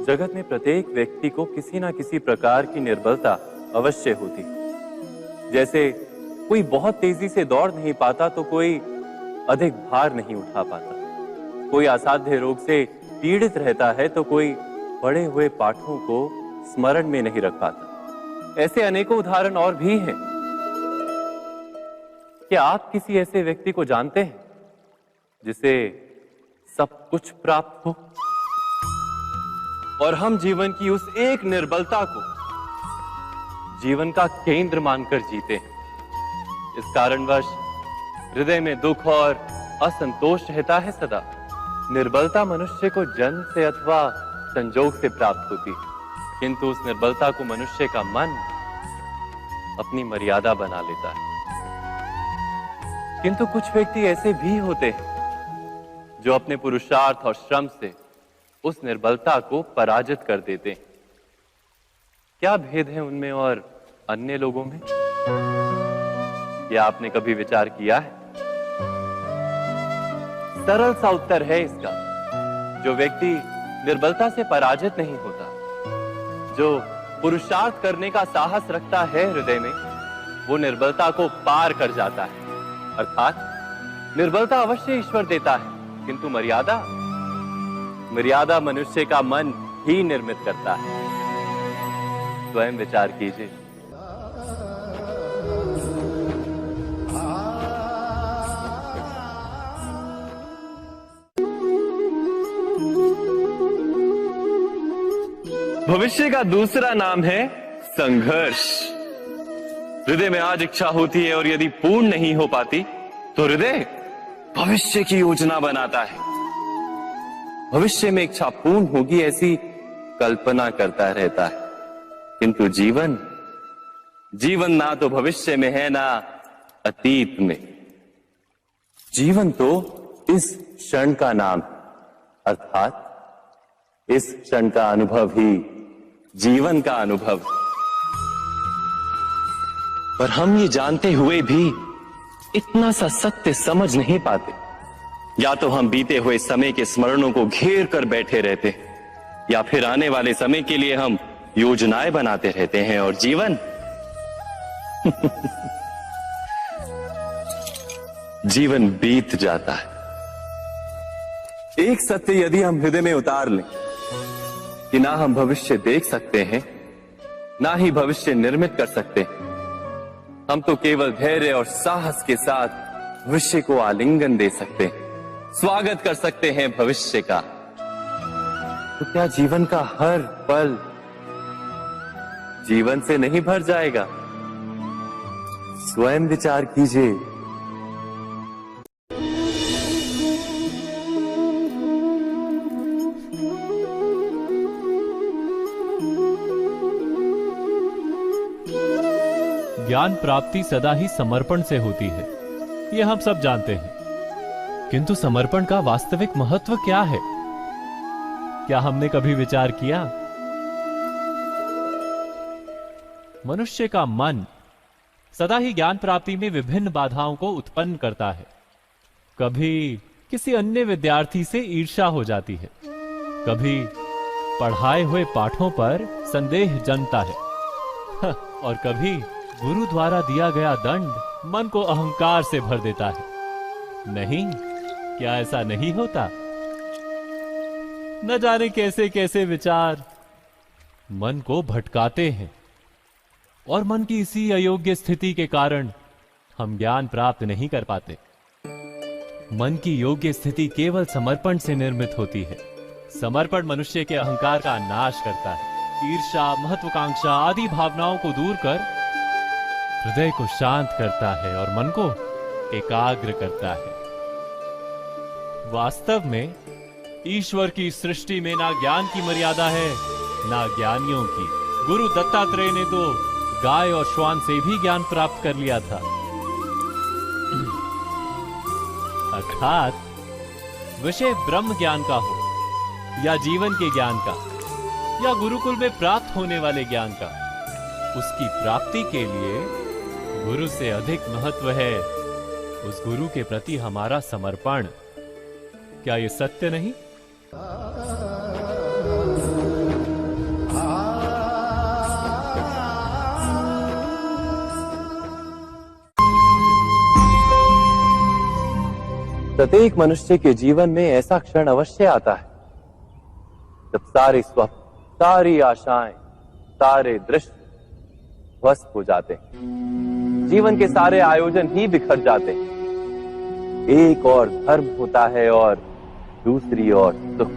जगत में प्रत्येक व्यक्ति को किसी ना किसी प्रकार की निर्बलता अवश्य होती। जैसे कोई बहुत तेजी से दौड़ नहीं पाता तो कोई अधिक भार नहीं उठा पाता, कोई असाध्य रोग से पीड़ित रहता है तो कोई पढ़े हुए पाठों को स्मरण में नहीं रख पाता। ऐसे अनेकों उदाहरण और भी हैं। क्या आप किसी ऐसे व्यक्ति को जानते हैं जिसे सब कुछ प्राप्त हो और हम जीवन की उस एक निर्बलता को जीवन का केंद्र मानकर जीते हैं? इस कारणवश हृदय में दुख और असंतोष रहता है सदा। निर्बलता मनुष्य को जन्म से अथवा संजोग से प्राप्त होती है, किंतु उस निर्बलता को मनुष्य का मन अपनी मर्यादा बना लेता है। किंतु कुछ व्यक्ति ऐसे भी होते हैं जो अपने पुरुषार्थ और श्रम से उस निर्बलता को पराजित कर देते हैं। क्या भेद है उनमें और अन्य लोगों में? क्या आपने कभी विचार किया है? सरल सा उत्तर है इसका। जो व्यक्ति निर्बलता से पराजित नहीं होता, जो पुरुषार्थ करने का साहस रखता है हृदय में, वो निर्बलता को पार कर जाता है। अर्थात निर्बलता अवश्य ईश्वर देता है, किंतु मर्यादा मनुष्य का मन ही निर्मित करता है। स्वयं विचार कीजिए। भविष्य का दूसरा नाम है संघर्ष। हृदय में आज इच्छा होती है और यदि पूर्ण नहीं हो पाती तो हृदय भविष्य की योजना बनाता है। भविष्य में इच्छा पूर्ण होगी ऐसी कल्पना करता रहता है, किंतु जीवन ना तो भविष्य में है ना अतीत में। जीवन तो इस क्षण का नाम है, अर्थात इस क्षण का अनुभव ही जीवन का अनुभव। पर हम ये जानते हुए भी इतना सा सत्य समझ नहीं पाते। या तो हम बीते हुए समय के स्मरणों को घेर कर बैठे रहते, या फिर आने वाले समय के लिए हम योजनाएं बनाते रहते हैं और जीवन जीवन बीत जाता है। एक सत्य यदि हम हृदय में उतार लें कि ना हम भविष्य देख सकते हैं, ना ही भविष्य निर्मित कर सकते हैं, हम तो केवल धैर्य और साहस के साथ भविष्य को आलिंगन दे सकते हैं, स्वागत कर सकते हैं भविष्य का। तो क्या जीवन का हर पल जीवन से नहीं भर जाएगा? स्वयं विचार कीजिए। ज्ञान प्राप्ति सदा ही समर्पण से होती है, यह हम सब जानते हैं। किंतु समर्पण का वास्तविक महत्व क्या है? क्या हमने कभी विचार किया? मनुष्य का मन सदा ही ज्ञान प्राप्ति में विभिन्न बाधाओं को उत्पन्न करता है। कभी किसी अन्य विद्यार्थी से ईर्ष्या हो जाती है, कभी पढ़ाए हुए पाठों पर संदेह जन्मता है और कभी गुरु द्वारा दिया गया दंड मन को अहंकार से भर देता है। नहीं, क्या ऐसा नहीं होता? न जाने कैसे कैसे विचार मन को भटकाते हैं और मन की इसी अयोग्य स्थिति के कारण हम ज्ञान प्राप्त नहीं कर पाते। मन की योग्य स्थिति केवल समर्पण से निर्मित होती है। समर्पण मनुष्य के अहंकार का नाश करता है। ईर्ष्या, महत्वाकांक्षा आदि भावनाओं को दूर कर हृदय को शांत करता है और मन को एकाग्र करता है। वास्तव में ईश्वर की सृष्टि में ना ज्ञान की मर्यादा है, ना ज्ञानियों की। गुरु दत्तात्रेय ने तो गाय और श्वान से भी ज्ञान प्राप्त कर लिया था। अर्थात विषय ब्रह्म ज्ञान का हो या जीवन के ज्ञान का या गुरुकुल में प्राप्त होने वाले ज्ञान का, उसकी प्राप्ति के लिए गुरु से अधिक महत्व है उस गुरु के प्रति हमारा समर्पण। क्या ये सत्य नहीं? प्रत्येक मनुष्य के जीवन में ऐसा क्षण अवश्य आता है जब सारे स्वप्न, सारी आशाएं, सारे दृश्य ध्वस्त हो जाते हैं। जीवन के सारे आयोजन ही बिखर जाते हैं। एक और धर्म होता है और दूसरी ओर सुख।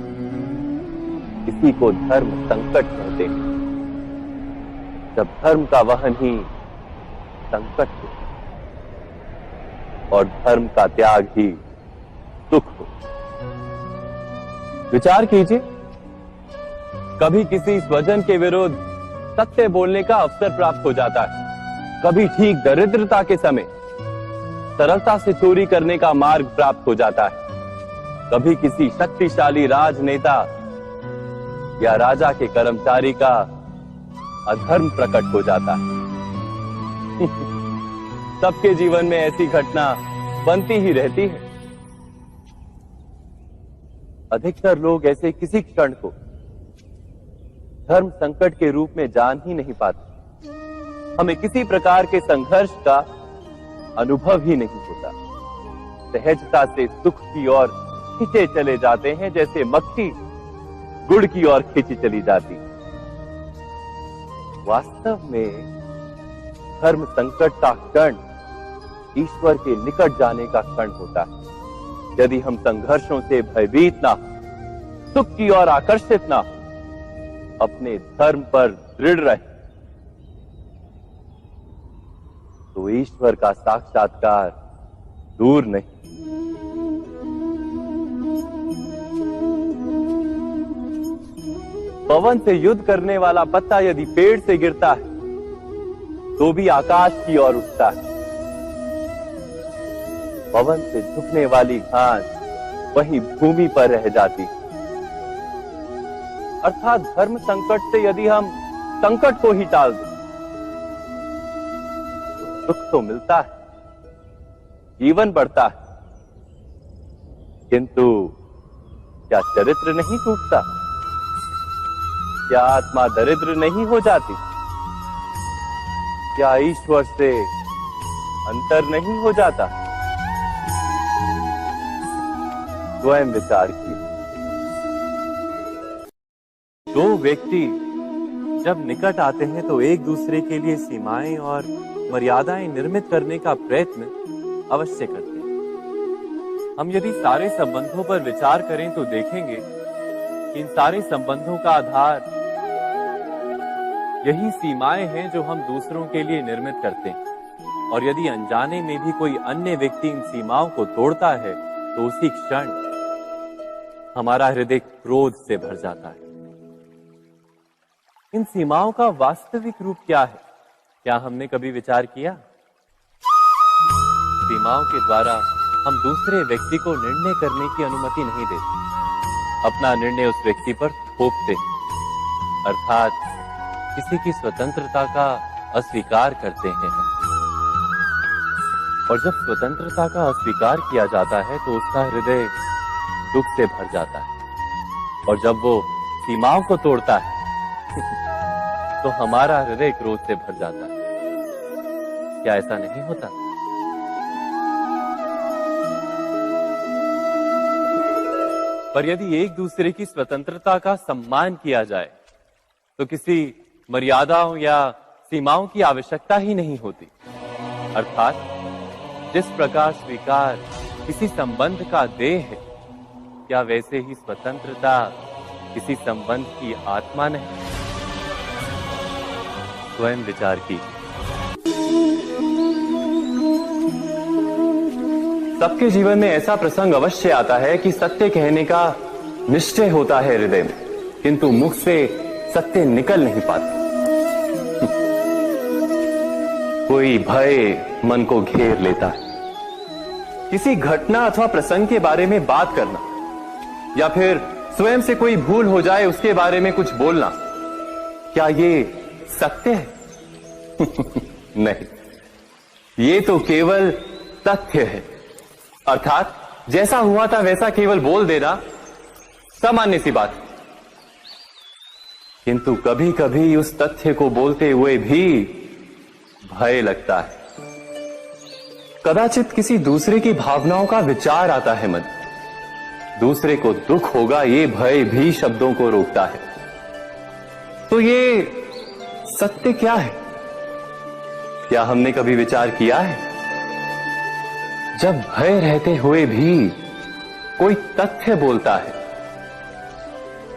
इसी को धर्म संकट कहते हैं। जब धर्म का वहन ही संकट हो और धर्म का त्याग ही सुख हो। विचार कीजिए, कभी किसी स्वजन के विरुद्ध सत्य बोलने का अवसर प्राप्त हो जाता है, कभी ठीक दरिद्रता के समय सरलता से चोरी करने का मार्ग प्राप्त हो जाता है, कभी किसी शक्तिशाली राजनेता या राजा के कर्मचारी का अधर्म प्रकट हो जाता है। सबके जीवन में ऐसी घटना बनती ही रहती है। अधिकतर लोग ऐसे किसी क्षण को धर्म संकट के रूप में जान ही नहीं पाते। हमें किसी प्रकार के संघर्ष का अनुभव ही नहीं होता। सहजता से सुख की ओर खींचे चले जाते हैं, जैसे मक्खी गुड़ की ओर खींची चली जाती। वास्तव में धर्म संकट का क्षण ईश्वर के निकट जाने का क्षण होता है। यदि हम संघर्षों से भयभीत ना हो, सुख की ओर आकर्षित ना हो, अपने धर्म पर दृढ़ रहे, तो ईश्वर का साक्षात्कार दूर नहीं। पवन से युद्ध करने वाला पत्ता यदि पेड़ से गिरता है तो भी आकाश की ओर उठता है। पवन से झुकने वाली घास वहीं भूमि पर रह जाती। अर्थात धर्म संकट से यदि हम संकट को ही टाल दें तो सुख तो मिलता है, जीवन बढ़ता है, किंतु क्या चरित्र नहीं टूटता? क्या आत्मा दरिद्र नहीं हो जाती? क्या ईश्वर से अंतर नहीं हो जाता? स्वयं विचार किए। दो व्यक्ति जब निकट आते हैं तो एक दूसरे के लिए सीमाएं और मर्यादाएं निर्मित करने का प्रयत्न अवश्य करते हैं। हम यदि सारे संबंधों पर विचार करें तो देखेंगे कि इन सारे संबंधों का आधार यही सीमाएं हैं जो हम दूसरों के लिए निर्मित करते हैं। और यदि अनजाने में भी कोई अन्य व्यक्ति इन सीमाओं को तोड़ता है तो उसी क्षण हमारा हृदय क्रोध से भर जाता है। इन सीमाओं का वास्तविक रूप क्या है? क्या हमने कभी विचार किया? सीमाओं के द्वारा हम दूसरे व्यक्ति को निर्णय करने की अनुमति नहीं देते। अपना निर्णय उस व्यक्ति पर थोपते, अर्थात किसी की स्वतंत्रता का अस्वीकार करते हैं। और जब स्वतंत्रता का अस्वीकार किया जाता है तो उसका हृदय दुख से भर जाता है। और जब वो सीमाओं को तोड़ता है तो हमारा हृदय क्रोध से भर जाता है। क्या ऐसा नहीं होता? पर यदि एक दूसरे की स्वतंत्रता का सम्मान किया जाए तो किसी मर्यादाओं या सीमाओं की आवश्यकता ही नहीं होती। अर्थात जिस प्रकार स्वीकार किसी संबंध का देह है, क्या वैसे ही स्वतंत्रता किसी संबंध की आत्मा नहीं? स्वयं विचार कीजिए। सबके जीवन में ऐसा प्रसंग अवश्य आता है कि सत्य कहने का निश्चय होता है हृदय में, किंतु मुख से सत्य निकल नहीं पाता। कोई भय मन को घेर लेता है। किसी घटना अथवा प्रसंग के बारे में बात करना या फिर स्वयं से कोई भूल हो जाए उसके बारे में कुछ बोलना, क्या ये सत्य है? नहीं, ये तो केवल तथ्य है। अर्थात जैसा हुआ था वैसा केवल बोल देना सामान्य सी बात, किंतु कभी कभी उस तथ्य को बोलते हुए भी भय लगता है। कदाचित किसी दूसरे की भावनाओं का विचार आता है मन, दूसरे को दुख होगा ये भय भी शब्दों को रोकता है। तो ये सत्य क्या है? क्या हमने कभी विचार किया है? जब भय रहते हुए भी कोई तथ्य बोलता है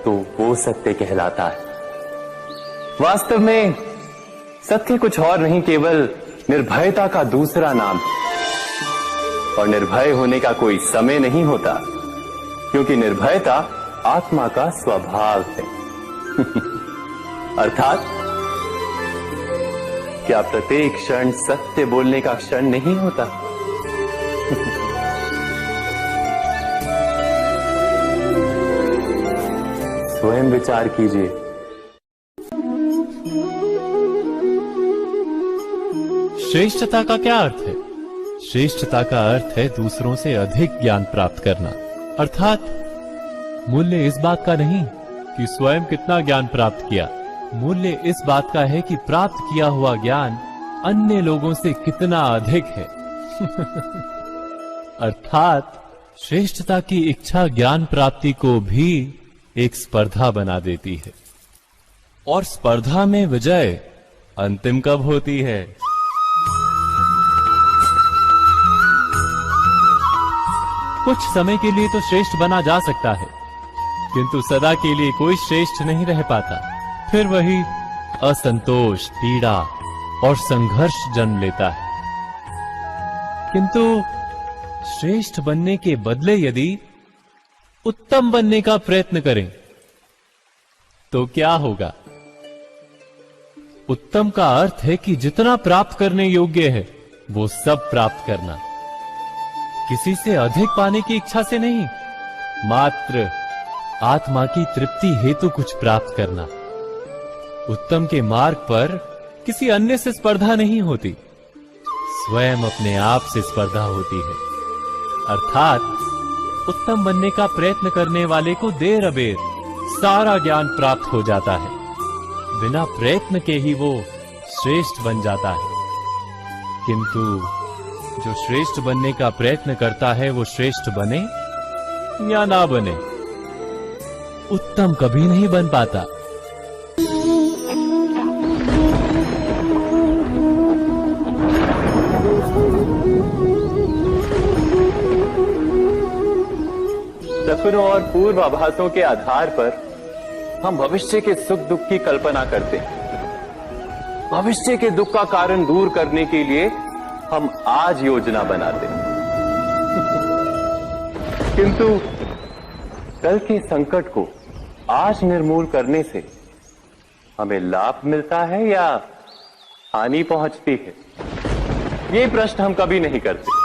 तो वो सत्य कहलाता है। वास्तव में सत्य कुछ और नहीं, केवल निर्भयता का दूसरा नाम है। और निर्भय होने का कोई समय नहीं होता, क्योंकि निर्भयता आत्मा का स्वभाव है। अर्थात क्या प्रत्येक क्षण सत्य बोलने का क्षण नहीं होता? स्वयं विचार कीजिए। श्रेष्ठता का क्या अर्थ है? श्रेष्ठता का अर्थ है दूसरों से अधिक ज्ञान प्राप्त करना। अर्थात मूल्य इस बात का नहीं कि स्वयं कितना ज्ञान प्राप्त किया, मूल्य इस बात का है कि प्राप्त किया हुआ ज्ञान अन्य लोगों से कितना अधिक है। अर्थात श्रेष्ठता की इच्छा ज्ञान प्राप्ति को भी एक स्पर्धा बना देती है। और स्पर्धा में विजय अंतिम कब होती है? कुछ समय के लिए तो श्रेष्ठ बना जा सकता है, किंतु सदा के लिए कोई श्रेष्ठ नहीं रह पाता। फिर वही असंतोष, पीड़ा और संघर्ष जन्म लेता है। किंतु श्रेष्ठ बनने के बदले यदि उत्तम बनने का प्रयत्न करें तो क्या होगा? उत्तम का अर्थ है कि जितना प्राप्त करने योग्य है वो सब प्राप्त करना, किसी से अधिक पाने की इच्छा से नहीं, मात्र आत्मा की तृप्ति हेतु कुछ प्राप्त करना। उत्तम के मार्ग पर किसी अन्य से स्पर्धा नहीं होती, स्वयं अपने आप से स्पर्धा होती है। अर्थात उत्तम बनने का प्रयत्न करने वाले को देर अबेर सारा ज्ञान प्राप्त हो जाता है, बिना प्रयत्न के ही वो श्रेष्ठ बन जाता है। किंतु जो श्रेष्ठ बनने का प्रयत्न करता है वो श्रेष्ठ बने या ना बने, उत्तम कभी नहीं बन पाता। सपनों और पूर्वाभासों के आधार पर हम भविष्य के सुख दुख की कल्पना करते हैं। भविष्य के दुख का कारण दूर करने के लिए हम आज योजना बनाते हैं। किंतु कल के संकट को आज निर्मूल करने से हमें लाभ मिलता है या हानि पहुंचती है? ये प्रश्न हम कभी नहीं करते।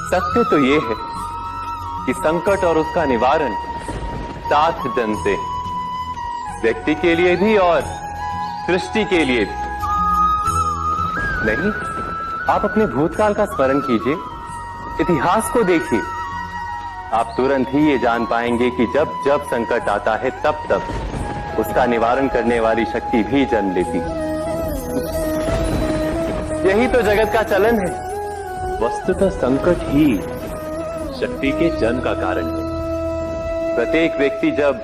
सत्य तो ये है कि संकट और उसका निवारण साथ जनते हैं, व्यक्ति के लिए भी और सृष्टि के लिए भी। नहीं, आप अपने भूतकाल का स्मरण कीजिए, इतिहास को देखिए, आप तुरंत ही ये जान पाएंगे कि जब जब संकट आता है तब तब उसका निवारण करने वाली शक्ति भी जन्म लेती है। यही तो जगत का चलन है। वस्तुतः संकट ही शक्ति के जन्म का कारण है। प्रत्येक व्यक्ति जब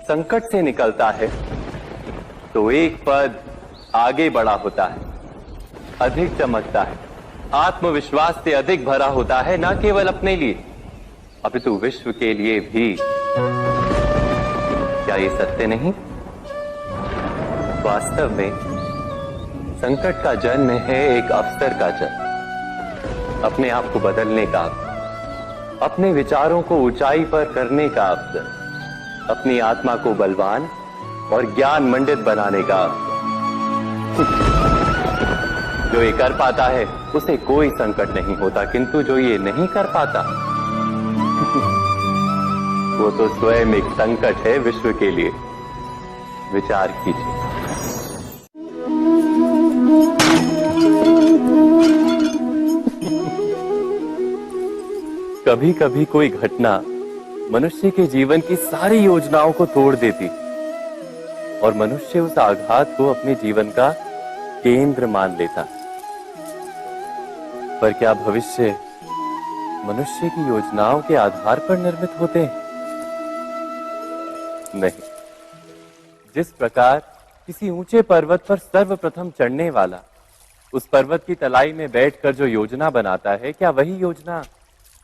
संकट से निकलता है तो एक पद आगे बढ़ा होता है, अधिक चमकता है, आत्मविश्वास से अधिक भरा होता है, न केवल अपने लिए अपितु विश्व के लिए भी। क्या ये सत्य नहीं? वास्तव में संकट का जन्म है एक अवसर का जन्म, अपने आप को बदलने का अवसर, अपने विचारों को ऊंचाई पर करने का अवसर, अपनी आत्मा को बलवान और ज्ञान मंडित बनाने का अवसर। जो ये कर पाता है उसे कोई संकट नहीं होता, किंतु जो ये नहीं कर पाता वो तो स्वयं एक संकट है विश्व के लिए। विचार कीजिए। कभी कभी कोई घटना मनुष्य के जीवन की सारी योजनाओं को तोड़ देती और मनुष्य उस आघात को अपने जीवन का केंद्र मान लेता। पर क्या भविष्य मनुष्य की योजनाओं के आधार पर निर्मित होते हैं? नहीं। जिस प्रकार किसी ऊंचे पर्वत पर सर्वप्रथम चढ़ने वाला उस पर्वत की तलाई में बैठकर जो योजना बनाता है, क्या वही योजना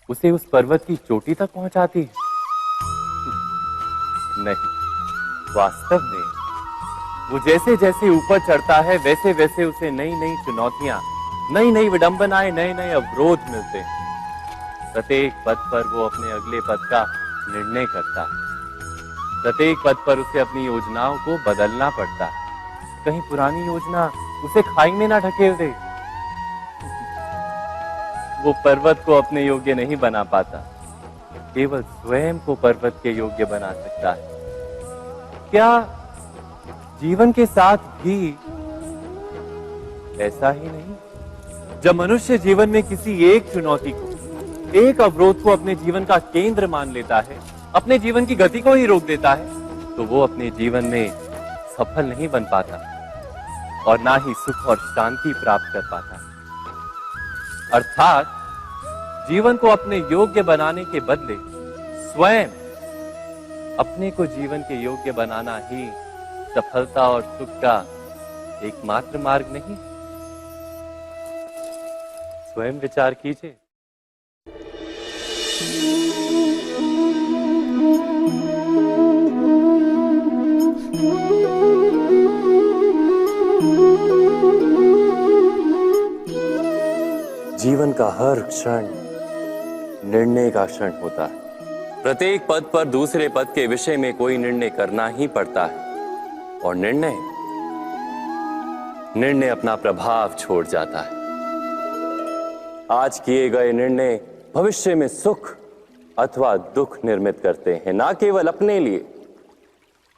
उसे उस पर्वत की चोटी तक पहुंचाती है? नहीं। वास्तव में वो जैसे जैसे ऊपर चढ़ता है वैसे वैसे उसे नई नई चुनौतियां, नई नई विडंबनाएं, नए नए अवरोध मिलते हैं। प्रत्येक पद पर वो अपने अगले पद का निर्णय करता है। प्रत्येक पद पर उसे अपनी योजनाओं को बदलना पड़ता है। कहीं पुरानी योजना उसे खाई में ना ढकेल दे। वो पर्वत को अपने योग्य नहीं बना पाता, केवल स्वयं को पर्वत के योग्य बना सकता है। क्या जीवन के साथ भी ऐसा ही नहीं? जब मनुष्य जीवन में किसी एक चुनौती को, एक अवरोध को अपने जीवन का केंद्र मान लेता है, अपने जीवन की गति को ही रोक देता है, तो वो अपने जीवन में सफल नहीं बन पाता और ना ही सुख और शांति प्राप्त कर पाता। अर्थात जीवन को अपने योग्य बनाने के बदले स्वयं अपने को जीवन के योग्य बनाना ही सफलता और सुख का एकमात्र मार्ग नहीं। स्वयं विचार कीजिए। जीवन का हर क्षण निर्णय का क्षण होता है। प्रत्येक पद पर दूसरे पद के विषय में कोई निर्णय करना ही पड़ता है और निर्णय अपना प्रभाव छोड़ जाता है। आज किए गए निर्णय भविष्य में सुख अथवा दुख निर्मित करते हैं, ना केवल अपने लिए,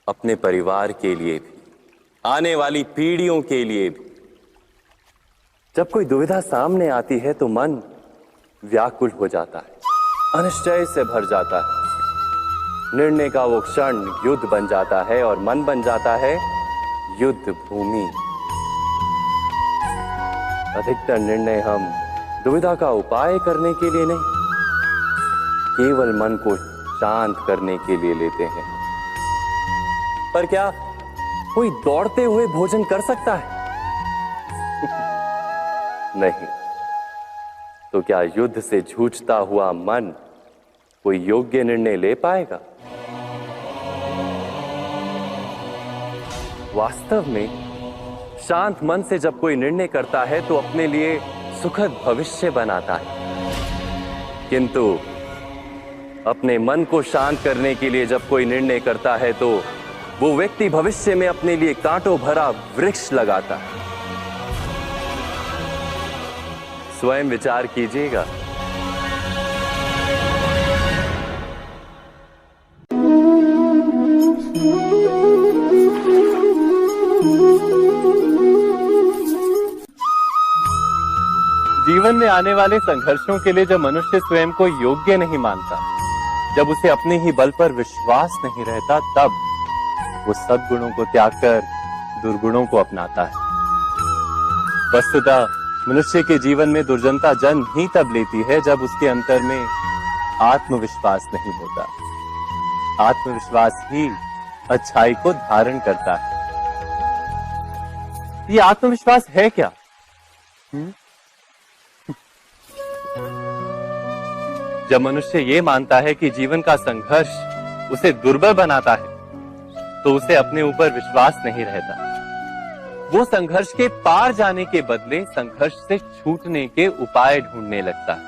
अपने परिवार के लिए भी, आने वाली पीढ़ियों के लिए भी। जब कोई दुविधा सामने आती है तो मन व्याकुल हो जाता है, अनिश्चय से भर जाता है। निर्णय का वो क्षण युद्ध बन जाता है और मन बन जाता है युद्ध भूमि। अधिकतर निर्णय हम दुविधा का उपाय करने के लिए नहीं, केवल मन को शांत करने के लिए लेते हैं। पर क्या कोई दौड़ते हुए भोजन कर सकता है? नहीं। तो क्या युद्ध से जूझता हुआ मन कोई योग्य निर्णय ले पाएगा? वास्तव में शांत मन से जब कोई निर्णय करता है तो अपने लिए सुखद भविष्य बनाता है, किंतु अपने मन को शांत करने के लिए जब कोई निर्णय करता है तो वो व्यक्ति भविष्य में अपने लिए कांटों भरा वृक्ष लगाता है। स्वयं विचार कीजिएगा। जीवन में आने वाले संघर्षों के लिए जब मनुष्य स्वयं को योग्य नहीं मानता, जब उसे अपने ही बल पर विश्वास नहीं रहता, तब वो सद्गुणों को त्याग कर दुर्गुणों को अपनाता है। वस्तुतः मनुष्य के जीवन में दुर्जनता जन्म ही तब लेती है जब उसके अंतर में आत्मविश्वास नहीं होता। आत्मविश्वास ही अच्छाई को धारण करता है। ये आत्मविश्वास है क्या? जब मनुष्य ये मानता है कि जीवन का संघर्ष उसे दुर्बल बनाता है, तो उसे अपने ऊपर विश्वास नहीं रहता। वो संघर्ष के पार जाने के बदले संघर्ष से छूटने के उपाय ढूंढने लगता है।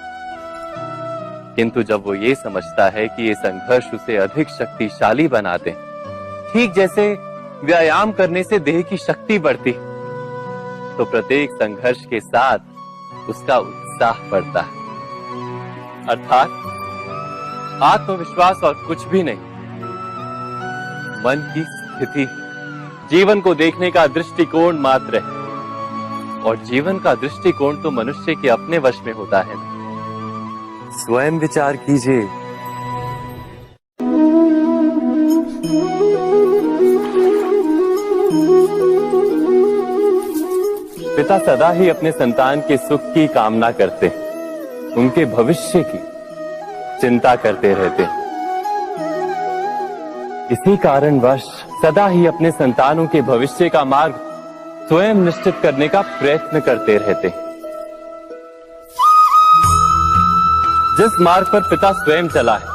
किंतु जब वो ये समझता है कि ये संघर्ष उसे अधिक शक्तिशाली बनाते हैं, ठीक जैसे व्यायाम करने से देह की शक्ति बढ़ती, तो प्रत्येक संघर्ष के साथ उसका उत्साह बढ़ता है। अर्थात आत्मविश्वास और कुछ भी नहीं, मन की स्थिति, जीवन को देखने का दृष्टिकोण मात्र है। और जीवन का दृष्टिकोण तो मनुष्य के अपने वश में होता है। स्वयं विचार कीजिए। पिता सदा ही अपने संतान के सुख की कामना करते हैं, उनके भविष्य की चिंता करते रहते हैं। इसी कारणवश सदा ही अपने संतानों के भविष्य का मार्ग स्वयं निश्चित करने का प्रयत्न करते रहते हैं। जिस मार्ग पर पिता स्वयं चला है,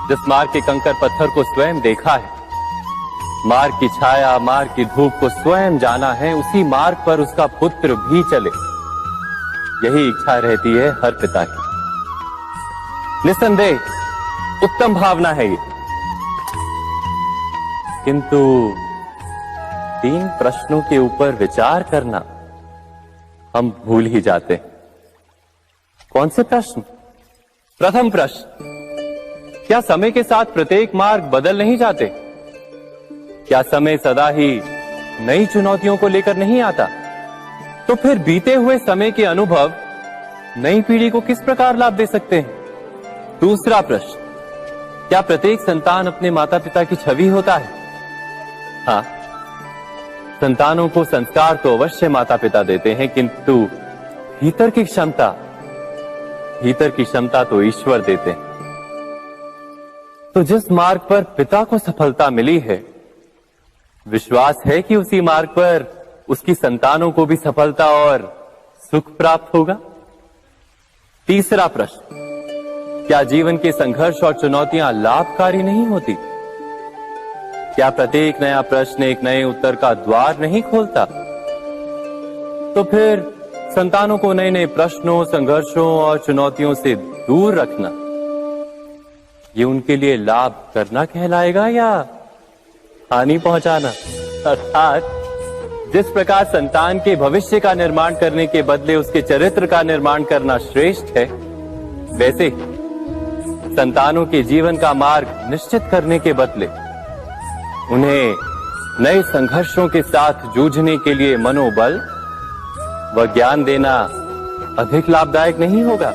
जिस मार्ग के कंकर पत्थर को स्वयं देखा है, मार्ग की छाया, मार्ग की धूप को स्वयं जाना है, उसी मार्ग पर उसका पुत्र भी चले, यही इच्छा रहती है हर पिता की। निस्संदेह उत्तम भावना है ये, किंतु 3 प्रश्नों के ऊपर विचार करना हम भूल ही जाते हैं। कौन से प्रश्न? प्रथम प्रश्न, क्या समय के साथ प्रत्येक मार्ग बदल नहीं जाते? क्या समय सदा ही नई चुनौतियों को लेकर नहीं आता? तो फिर बीते हुए समय के अनुभव नई पीढ़ी को किस प्रकार लाभ दे सकते हैं? दूसरा प्रश्न, क्या प्रत्येक संतान अपने माता पिता की छवि होता है? हाँ, संतानों को संस्कार तो अवश्य माता पिता देते हैं, किंतु भीतर की क्षमता तो ईश्वर देते हैं। तो जिस मार्ग पर पिता को सफलता मिली है, विश्वास है कि उसी मार्ग पर उसकी संतानों को भी सफलता और सुख प्राप्त होगा। तीसरा प्रश्न, क्या जीवन के संघर्ष और चुनौतियां लाभकारी नहीं होती? क्या प्रत्येक नया प्रश्न एक नए उत्तर का द्वार नहीं खोलता? तो फिर संतानों को नए नए प्रश्नों, संघर्षों और चुनौतियों से दूर रखना, ये उनके लिए लाभ करना कहलाएगा या हानि पहुंचाना? अर्थात जिस प्रकार संतान के भविष्य का निर्माण करने के बदले उसके चरित्र का निर्माण करना श्रेष्ठ है, वैसे ही संतानों के जीवन का मार्ग निश्चित करने के बदले उन्हें नए संघर्षों के साथ जूझने के लिए मनोबल व ज्ञान देना अधिक लाभदायक नहीं होगा।